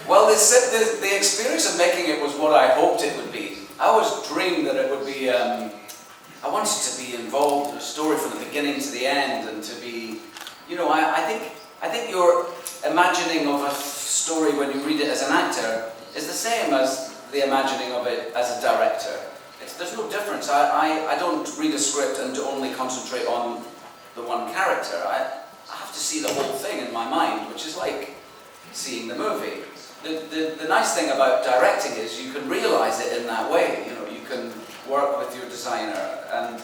Well, the experience of making it was what I hoped it would be. I always dreamed that it would be, I wanted to be involved in the story from the beginning to the end, and to be, I think your imagining of a story when you read it as an actor is the same as the imagining of it as a director. There's no difference. I don't read a script and only concentrate on the one character. I have to see the whole thing in my mind, which is like seeing the movie. The nice thing about directing is you can realize it in that way. You can work with your designer and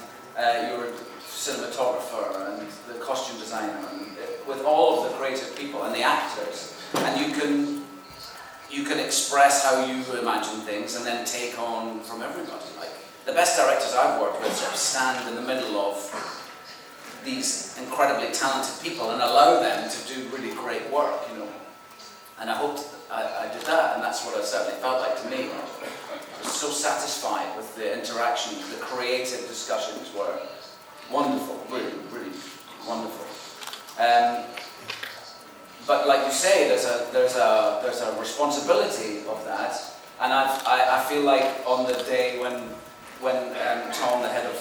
your cinematographer and the costume designer and with all of the creative people and the actors, and you can express how you imagine things and then take on from everybody. Like the best directors I've worked with sort of stand in the middle of these incredibly talented people and allow them to do really great work, And I hoped I did that, and that's what it certainly felt like to me. I was so satisfied with the interaction, the creative discussions were wonderful, really, really wonderful. But like you say, there's a responsibility of that, and I feel like on the day when Tom, the head of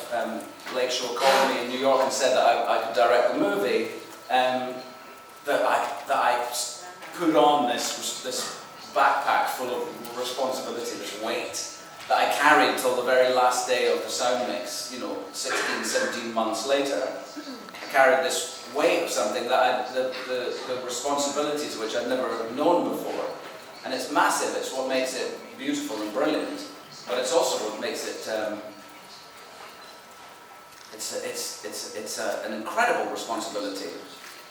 Lakeshore, called me in New York and said that I could direct the movie, that I put on this backpack full of responsibility, this weight that I carried till the very last day of the sound mix, 16, 17 months later. I carried this weight of something that the responsibility to which I'd never known before. And it's massive, it's what makes it beautiful and brilliant, but it's also what makes it, it's an incredible responsibility.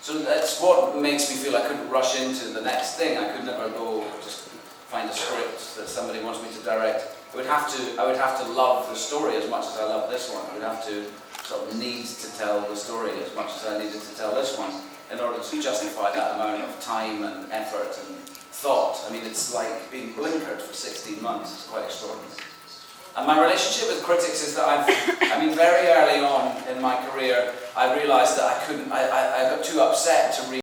So that's what makes me feel I couldn't rush into the next thing. I could never go just find a script that somebody wants me to direct. I would have to love the story as much as I love this one. I would have to sort of need to tell the story as much as I needed to tell this one in order to justify that amount of time and effort and thought. I mean, it's like being blinkered for 16 months. It's quite extraordinary. And my relationship with critics is that very early on in my career, I realized that I got too upset to read